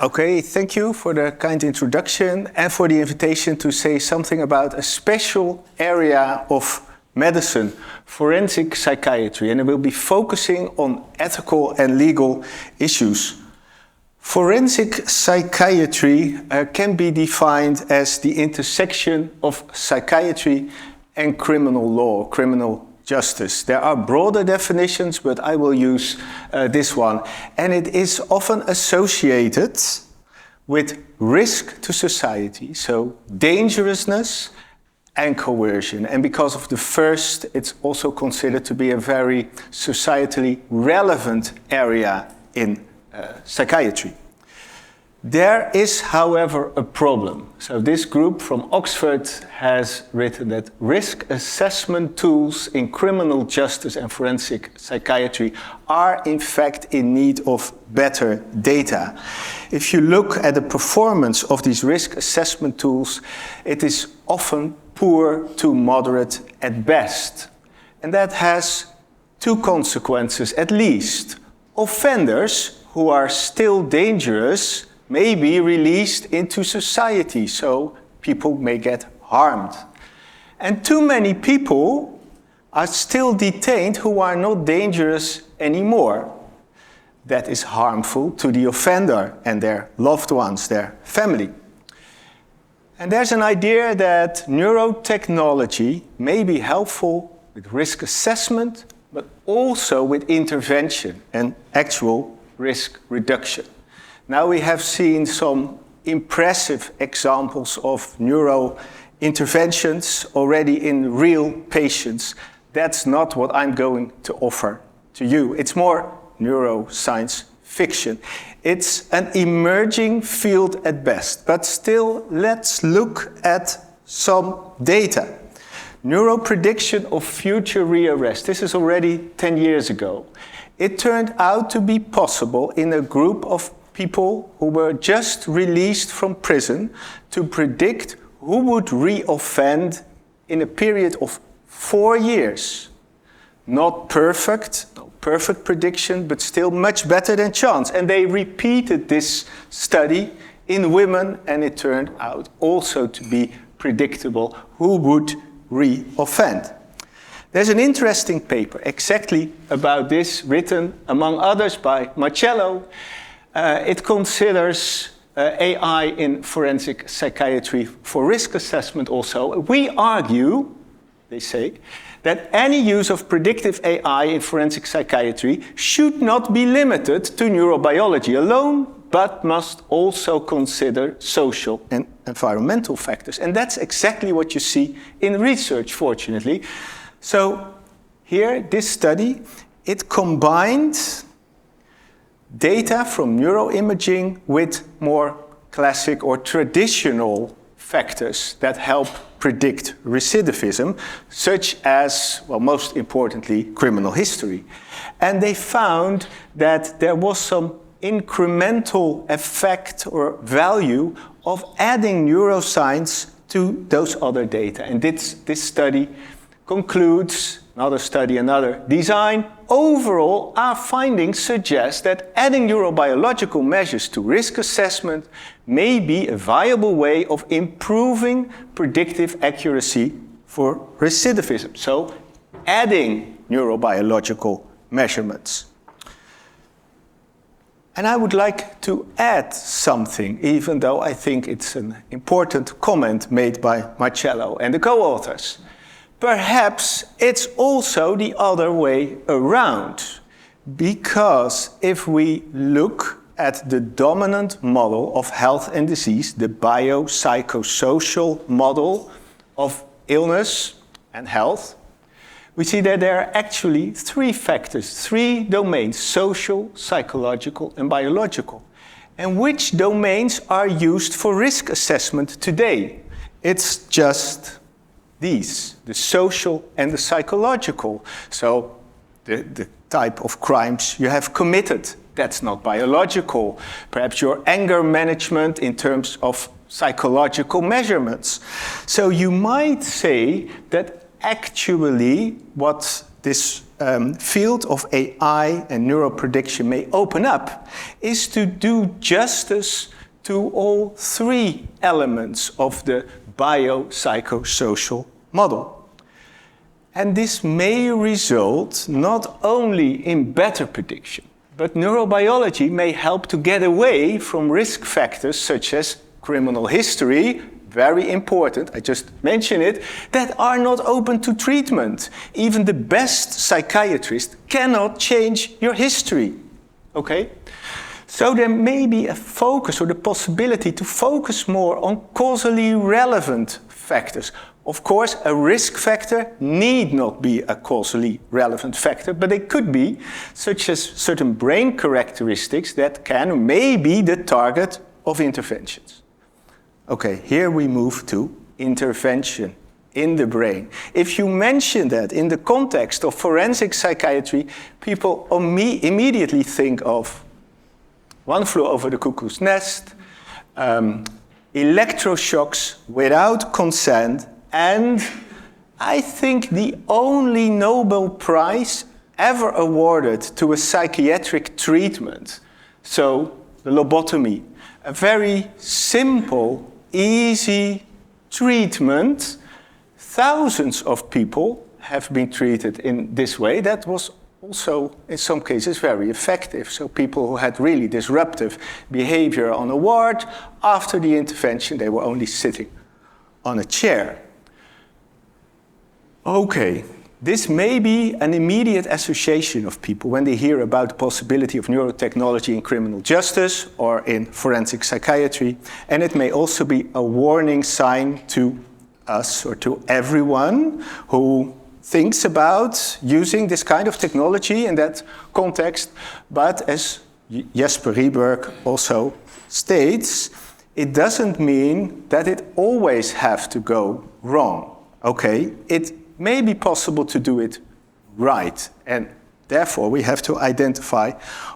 Okay, thank you for the kind introduction and for the invitation to say something about a special area of medicine, forensic psychiatry, and it will be focusing on ethical and legal issues. Forensic psychiatry can be defined as the intersection of psychiatry and criminal law, criminal justice. There are broader definitions, but I will use this one. And it is often associated with risk to society, so dangerousness and coercion. And because of the first, it's also considered to be a very societally relevant area in psychiatry. There is, however, a problem. So this group from Oxford has written that risk assessment tools in criminal justice and forensic psychiatry are in fact in need of better data. If you look at the performance of these risk assessment tools, it is often poor to moderate at best. And that has two consequences at least. Offenders who are still dangerous may be released into society, so people may get harmed. And too many people are still detained who are not dangerous anymore. That is harmful to the offender and their loved ones, their family. And there's an idea that neurotechnology may be helpful with risk assessment, but also with intervention and actual risk reduction. Now we have seen some impressive examples of neuro interventions already in real patients. That's not what I'm going to offer to you. It's more neuroscience fiction. It's an emerging field at best, but still let's look at some data. Neuroprediction of future rearrest. This is already 10 years ago. It turned out to be possible in a group of people who were just released from prison to predict who would reoffend in a period of 4 years. Not perfect, no perfect prediction, but still much better than chance. And they repeated this study in women, and it turned out also to be predictable who would reoffend. There's an interesting paper exactly about this, written among others by Marcello. It considers AI in forensic psychiatry for risk assessment also. We argue, they say, that any use of predictive AI in forensic psychiatry should not be limited to neurobiology alone, but must also consider social and environmental factors. And that's exactly what you see in research, fortunately. So here, this study, it combined data from neuroimaging with more classic or traditional factors that help predict recidivism, such as, well, most importantly, criminal history. And they found that there was some incremental effect or value of adding neuroscience to those other data. And this study concludes, another study, another design. Overall, our findings suggest that adding neurobiological measures to risk assessment may be a viable way of improving predictive accuracy for recidivism. So, adding neurobiological measurements. And I would like to add something, even though I think it's an important comment made by Marcello and the co-authors. Perhaps it's also the other way around, because if we look at the dominant model of health and disease, the biopsychosocial model of illness and health, we see that there are actually three factors, three domains: social, psychological, and biological. And which domains are used for risk assessment today? It's just these, the social and the psychological. So the type of crimes you have committed, that's not biological. Perhaps your anger management in terms of psychological measurements. So you might say that actually what this field of AI and neuroprediction may open up is to do justice to all three elements of the biopsychosocial model. And this may result not only in better prediction, but neurobiology may help to get away from risk factors such as criminal history, very important, I just mentioned it, that are not open to treatment. Even the best psychiatrist cannot change your history, okay? So there may be a focus or the possibility to focus more on causally relevant factors. Of course, a risk factor need not be a causally relevant factor, but they could be, such as certain brain characteristics that can or may be the target of interventions. Okay, here we move to intervention in the brain. If you mention that in the context of forensic psychiatry, people immediately think of One Flew Over the Cuckoo's Nest, electroshocks without consent, and I think the only Nobel Prize ever awarded to a psychiatric treatment, so the lobotomy, a very simple, easy treatment. Thousands of people have been treated in this way. That was also, in some cases, very effective. So people who had really disruptive behavior on a ward, after the intervention, they were only sitting on a chair. Okay, this may be an immediate association of people when they hear about the possibility of neurotechnology in criminal justice or in forensic psychiatry, and it may also be a warning sign to us or to everyone who thinks about using this kind of technology in that context, but as Jesper Rieberg also states, it doesn't mean that it always has to go wrong, okay? It may be possible to do it right, and therefore we have to identify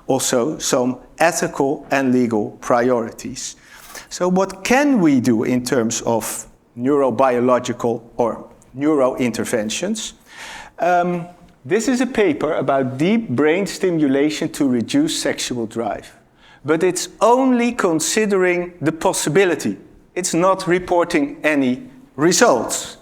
also some ethical and legal priorities. So what can we do in terms of neurobiological or neurointerventions? This is a paper about deep brain stimulation to reduce sexual drive, but it's only considering the possibility. It's not reporting any results.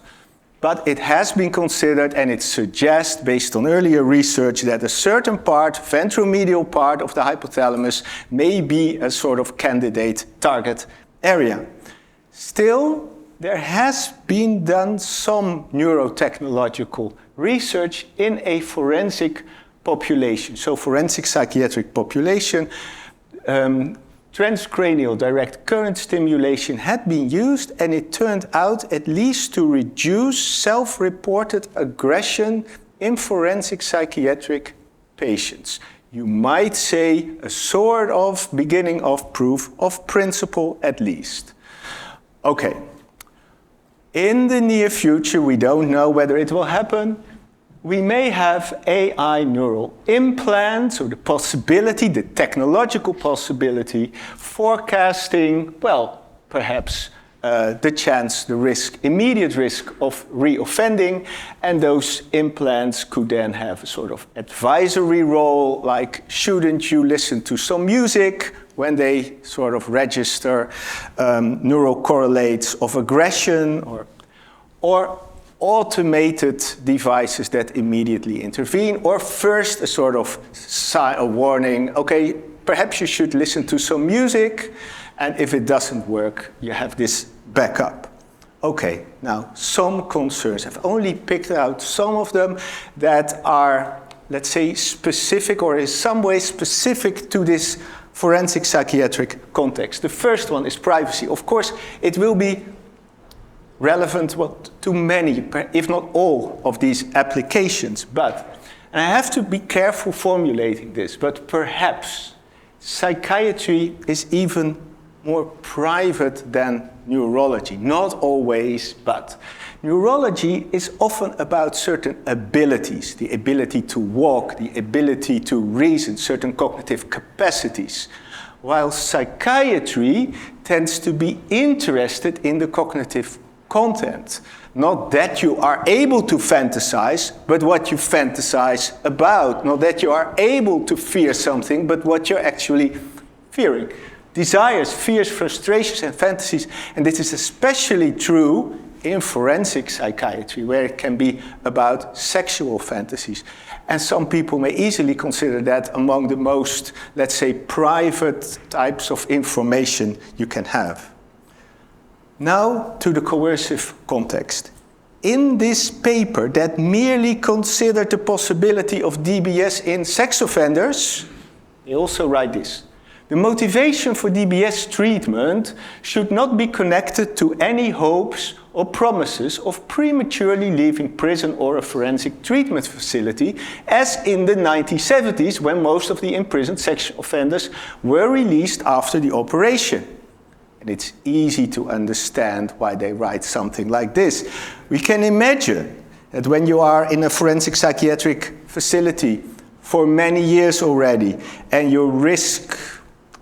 But it has been considered, and it suggests, based on earlier research, that a certain part, ventromedial part of the hypothalamus, may be a sort of candidate target area. Still, there has been done some neurotechnological research in a forensic population. So forensic psychiatric population, transcranial direct current stimulation had been used, and it turned out at least to reduce self-reported aggression in forensic psychiatric patients. You might say a sort of beginning of proof of principle at least. Okay. In the near future, we don't know whether it will happen. We may have AI neural implants, or the possibility, the technological possibility, forecasting, well, perhaps the chance, the risk, immediate risk of reoffending, and those implants could then have a sort of advisory role, like shouldn't you listen to some music when they sort of register neural correlates of aggression, or automated devices that immediately intervene, or first a sort of sign, a warning, okay, perhaps you should listen to some music, and if it doesn't work, you have this backup. Okay, now some concerns. I've only picked out some of them that are, let's say, specific or in some way specific to this forensic psychiatric context. The first one is privacy. Of course, it will be relevant to many, if not all, of these applications. But, and I have to be careful formulating this, but perhaps psychiatry is even more private than neurology. Not always, but neurology is often about certain abilities, the ability to walk, the ability to reason, certain cognitive capacities, while psychiatry tends to be interested in the cognitive content. Not that you are able to fantasize, but what you fantasize about. Not that you are able to fear something, but what you're actually fearing. Desires, fears, frustrations, and fantasies. And this is especially true in forensic psychiatry, where it can be about sexual fantasies. And some people may easily consider that among the most, let's say, private types of information you can have. Now to the coercive context. In this paper that merely considered the possibility of DBS in sex offenders, they also write this. The motivation for DBS treatment should not be connected to any hopes or promises of prematurely leaving prison or a forensic treatment facility, as in the 1970s when most of the imprisoned sex offenders were released after the operation. And it's easy to understand why they write something like this. We can imagine that when you are in a forensic psychiatric facility for many years already, and your risk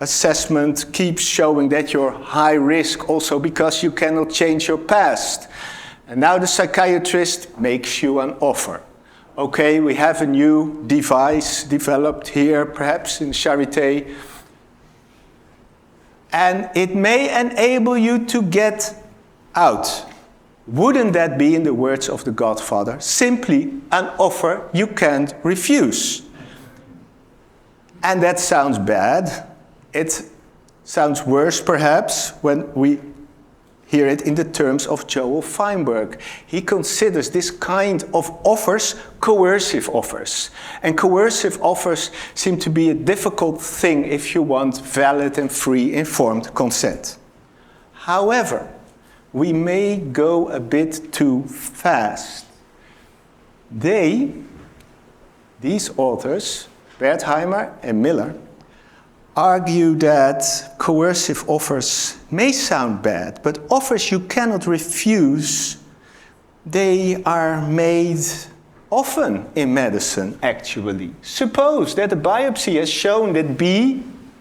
assessment keeps showing that you're high risk also because you cannot change your past. And now the psychiatrist makes you an offer. Okay, we have a new device developed here, perhaps in Charité, and it may enable you to get out. Wouldn't that be, in the words of the Godfather, simply an offer you can't refuse? And that sounds bad. It sounds worse, perhaps, when we hear it in the terms of Joel Feinberg. He considers this kind of offers coercive offers. And coercive offers seem to be a difficult thing if you want valid and free informed consent. However, we may go a bit too fast. These authors, Wertheimer and Miller, argue that coercive offers may sound bad, but offers you cannot refuse, they are made often in medicine, actually. Suppose that a biopsy has shown that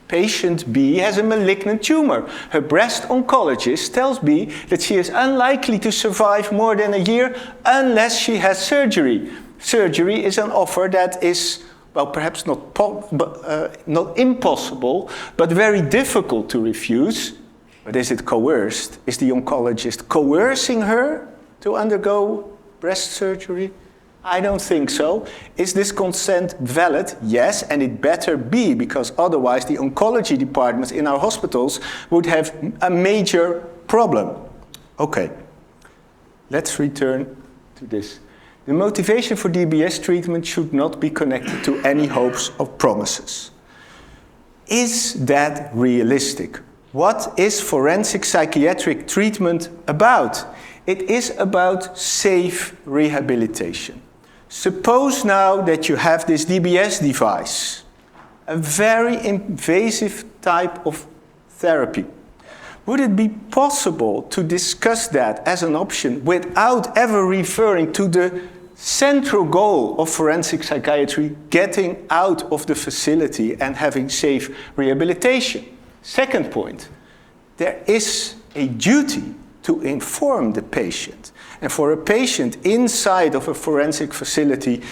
patient B has a malignant tumor. Her breast oncologist tells B that she is unlikely to survive more than a year unless she has surgery. Surgery is an offer that is, well, perhaps not impossible, but very difficult to refuse. But is it coerced? Is the oncologist coercing her to undergo breast surgery? I don't think so. Is this consent valid? Yes, and it better be, because otherwise the oncology departments in our hospitals would have a major problem. Okay, let's return to this. The motivation for DBS treatment should not be connected to any hopes or promises. Is that realistic? What is forensic psychiatric treatment about? It is about safe rehabilitation. Suppose now that you have this DBS device, a very invasive type of therapy. Would it be possible to discuss that as an option without ever referring to the central goal of forensic psychiatry, getting out of the facility and having safe rehabilitation? Second point, there is a duty to inform the patient. And for a patient inside of a forensic facility,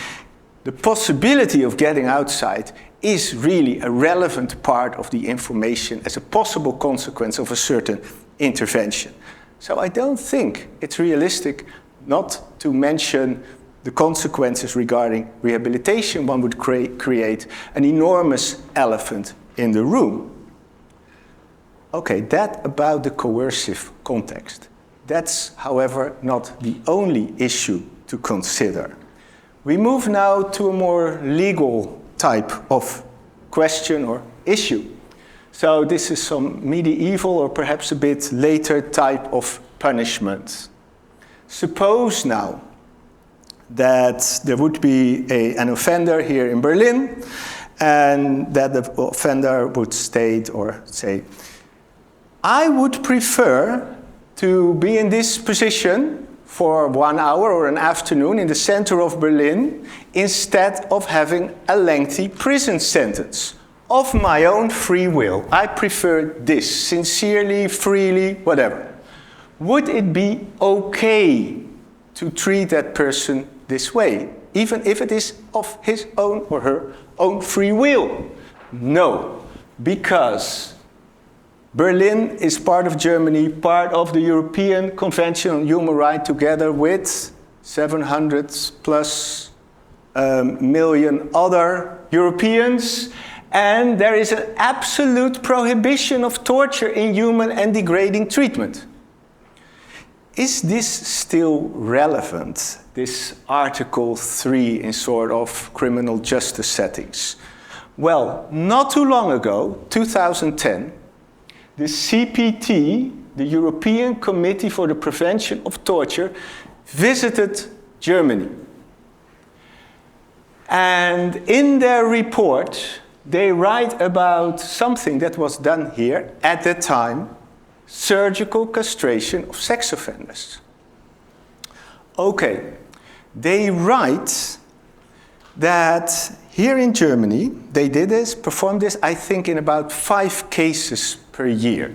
the possibility of getting outside is really a relevant part of the information as a possible consequence of a certain intervention. So I don't think it's realistic not to mention the consequences regarding rehabilitation. One would create an enormous elephant in the room. Okay, that about the coercive context. That's, however, not the only issue to consider. We move now to a more legal type of question or issue. So this is some medieval or perhaps a bit later type of punishment. Suppose now that there would be an offender here in Berlin, and that the offender would state or say, I would prefer to be in this position for 1 hour or an afternoon in the center of Berlin instead of having a lengthy prison sentence. Of my own free will, I prefer this, sincerely, freely, whatever. would it be okay to treat that person this way, even if it is of his own or her own free will? No, because Berlin is part of Germany, part of the European Convention on Human Rights, together with 700 plus million other Europeans, and there is an absolute prohibition of torture, inhuman and degrading treatment. Is this still relevant, this Article 3 in sort of criminal justice settings? Well, not too long ago, 2010, the CPT, the European Committee for the Prevention of Torture, visited Germany. And in their report, they write about something that was done here at the time, surgical castration of sex offenders. Okay, they write that here in Germany, they did this, performed this, I think, in about 5 cases per year.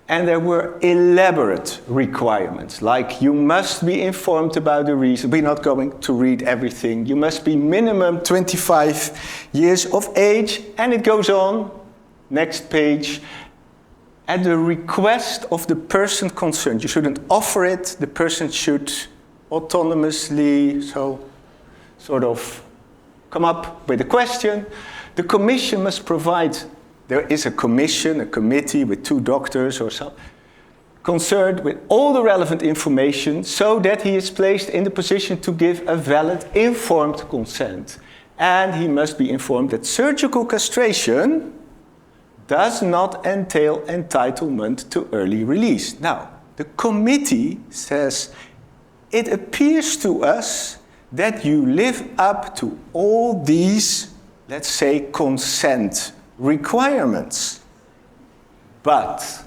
And there were elaborate requirements, like you must be informed about the reason. We're not going to read everything. You must be minimum 25 years of age, and it goes on. Next page. At the request of the person concerned. You shouldn't offer it. The person should autonomously, sort of come up with a question. The commission must provide. There is a commission, a committee with 2 doctors or so, concerned with all the relevant information so that he is placed in the position to give a valid, informed consent. And he must be informed that surgical castration does not entail entitlement to early release. Now, the committee says, it appears to us that you live up to all these, let's say, consent requirements. But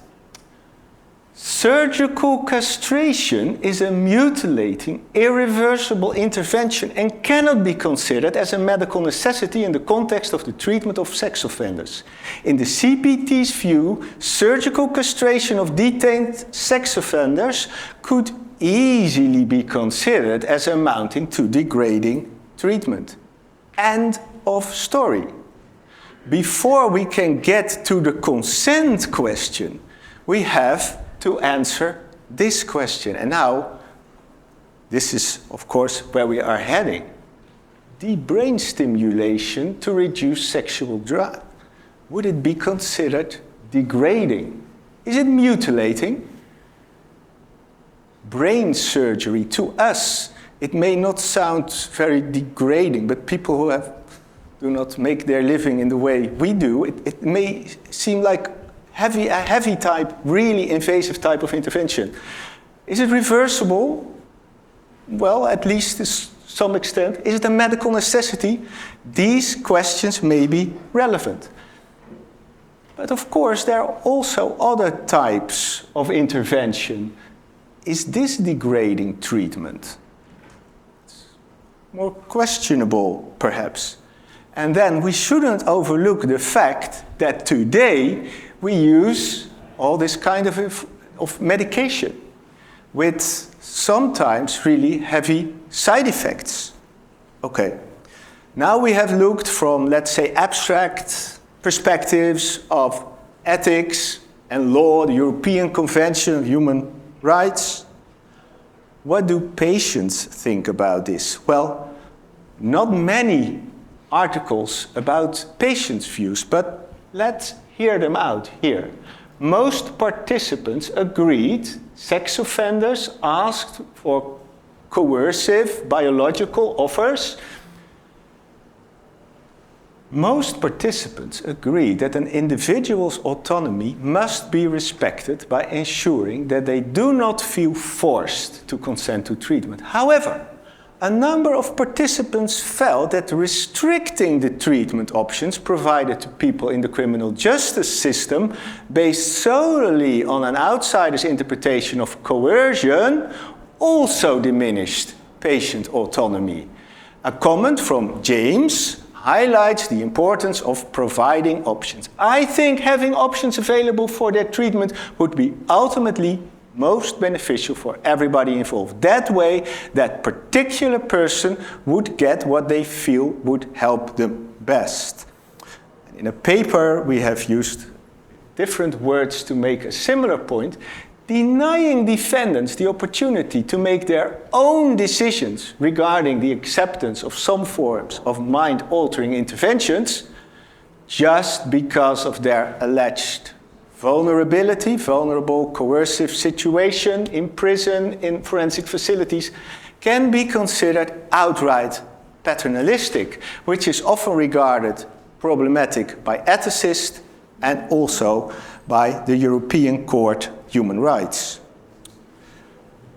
surgical castration is a mutilating, irreversible intervention and cannot be considered as a medical necessity in the context of the treatment of sex offenders. In the CPT's view, surgical castration of detained sex offenders could easily be considered as amounting to degrading treatment. End of story. Before we can get to the consent question, we have to answer this question. And now, this is, of course, where we are heading. The brain stimulation to reduce sexual drive. Would it be considered degrading? Is it mutilating? Brain surgery, to us, it may not sound very degrading, but people who do not make their living in the way we do, it may seem like a heavy type, really invasive type of intervention. Is it reversible? Well, at least to some extent. Is it a medical necessity? These questions may be relevant. But of course, there are also other types of intervention. Is this degrading treatment? It's more questionable, perhaps. And then we shouldn't overlook the fact that today we use all this kind of medication with sometimes really heavy side effects. Okay, now we have looked from, let's say, abstract perspectives of ethics and law, the European Convention of Human Rights. What do patients think about this? Well, not many articles about patients' views, but let's hear them out here. Most participants agreed sex offenders asked for coercive biological offers. Most participants agree that an individual's autonomy must be respected by ensuring that they do not feel forced to consent to treatment. However, a number of participants felt that restricting the treatment options provided to people in the criminal justice system based solely on an outsider's interpretation of coercion also diminished patient autonomy. A comment from James highlights the importance of providing options. I think having options available for their treatment would be ultimately most beneficial for everybody involved. That way, that particular person would get what they feel would help them best. In a paper, we have used different words to make a similar point, denying defendants the opportunity to make their own decisions regarding the acceptance of some forms of mind-altering interventions just because of their alleged vulnerability, vulnerable, coercive situation in prison, in forensic facilities, can be considered outright paternalistic, which is often regarded problematic by ethicists and also by the European Court Human Rights.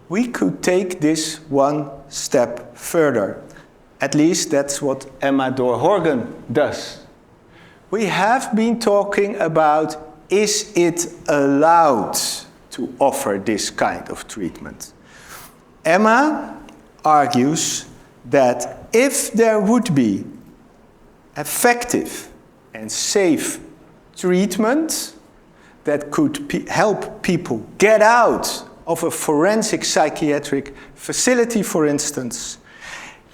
We could take this one step further. At least that's what Emma Dorhorgen does. We have been talking about, is it allowed to offer this kind of treatment? Emma argues that if there would be effective and safe treatment that could help people get out of a forensic psychiatric facility, for instance,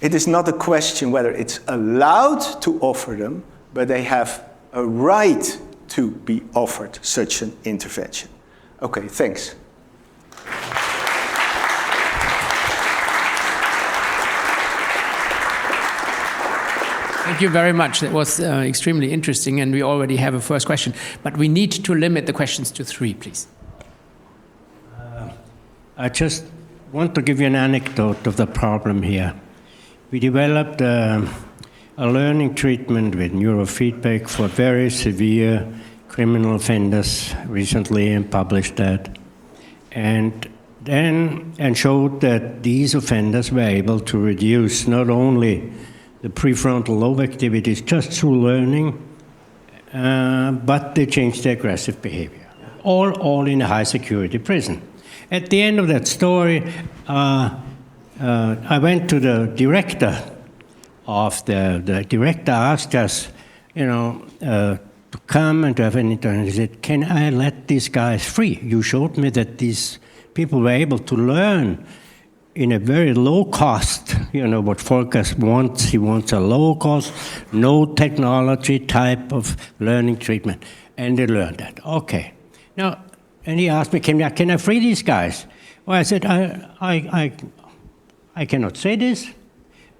it is not a question whether it's allowed to offer them, but they have a right to be offered such an intervention. Okay, thanks. Thank you very much. That was extremely interesting, and we already have a first question. But we need to limit the questions to 3, please. I just want to give you an anecdote of the problem here. We developed a learning treatment with neurofeedback for very severe criminal offenders recently, and published that. And showed that these offenders were able to reduce not only the prefrontal lobe activities just through learning, but they changed their aggressive behavior. All in a high security prison. At the end of that story, I went to the director of the director asked us, to come and to have an interview. He said, "Can I let these guys free? You showed me that these people were able to learn in a very low cost, what Volker wants. He wants a low cost, no technology type of learning treatment." And they learned that. Okay. Now, and he asked me, can I free these guys? Well, I said, I cannot say this.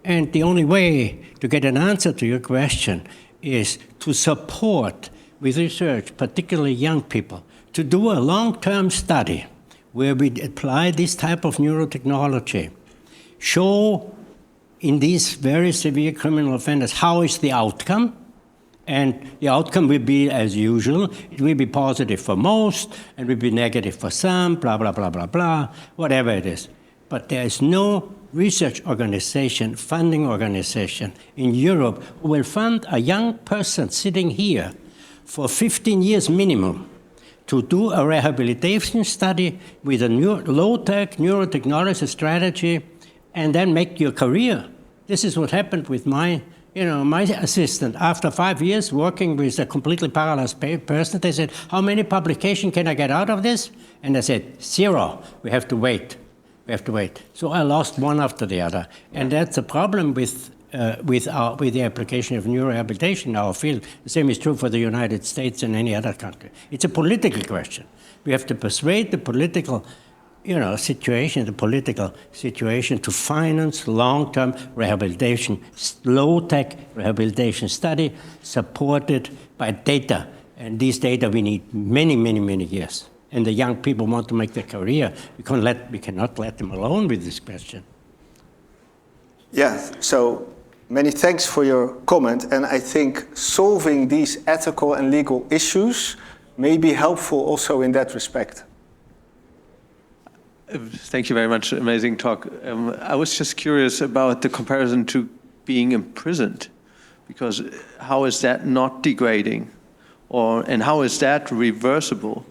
And the only way to get an answer to your question is to support with research, particularly young people, to do a long-term study where we apply this type of neurotechnology, show in these very severe criminal offenders how is the outcome, and the outcome will be as usual. It will be positive for most, and will be negative for some, blah, blah, blah, blah, blah, whatever it is. But there is no research organization, funding organization in Europe who will fund a young person sitting here for 15 years minimum to do a rehabilitation study with a low-tech neurotechnology strategy and then make your career. This is what happened with my assistant. After 5 years working with a completely paralyzed person, they said, "How many publications can I get out of this?" And I said, "0. We have to wait. We have to wait." So I lost one after the other. And that's a problem with the application of neurorehabilitation in our field. The same is true for the United States and any other country. It's a political question. We have to persuade the political situation to finance long-term rehabilitation, low-tech rehabilitation study supported by data. And these data we need many, many, many years. And the young people want to make their career. We cannot let them alone with this question. Yeah, so many thanks for your comment. And I think solving these ethical and legal issues may be helpful also in that respect. Thank you very much. Amazing talk. I was just curious about the comparison to being imprisoned, because how is that not degrading, and how is that reversible?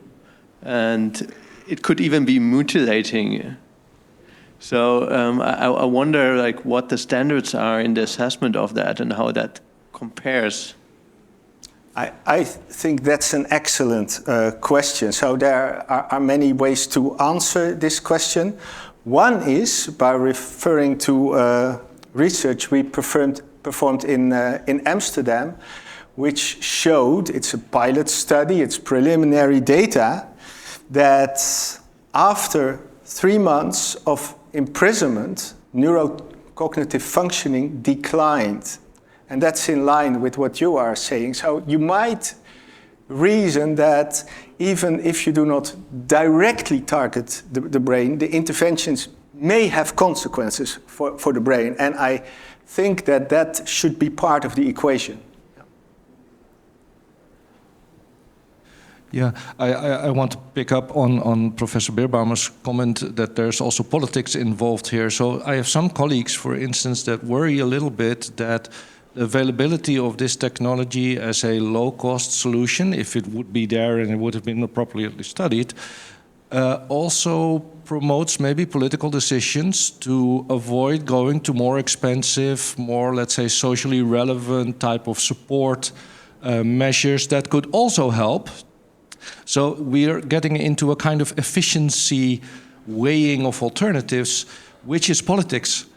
And it could even be mutilating. So I wonder, what the standards are in the assessment of that and how that compares. I think that's an excellent question. So there are many ways to answer this question. One is by referring to research we performed in Amsterdam, which showed, it's a pilot study, it's preliminary data, that after 3 months of imprisonment, neurocognitive functioning declined. And that's in line with what you are saying. So you might reason that even if you do not directly target the brain, the interventions may have consequences for the brain. And I think that that should be part of the equation. Yeah, I want to pick up on Professor Beerbaumer's comment that there's also politics involved here. So I have some colleagues, for instance, that worry a little bit that the availability of this technology as a low-cost solution, if it would be there and it would have been appropriately studied, also promotes maybe political decisions to avoid going to more expensive, more, let's say, socially relevant type of support measures that could also help. So we are getting into a kind of efficiency weighing of alternatives, which is politics.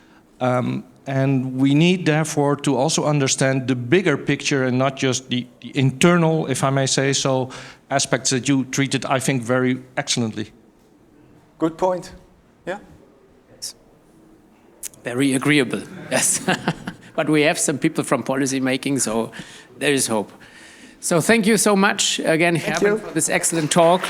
And we need, therefore, to also understand the bigger picture and not just the internal, if I may say so, aspects that you treated, I think, very excellently. Good point. Yeah? Yes. Very agreeable, yes. But we have some people from policy making, so there is hope. So thank you so much again, Gerben, for this excellent talk.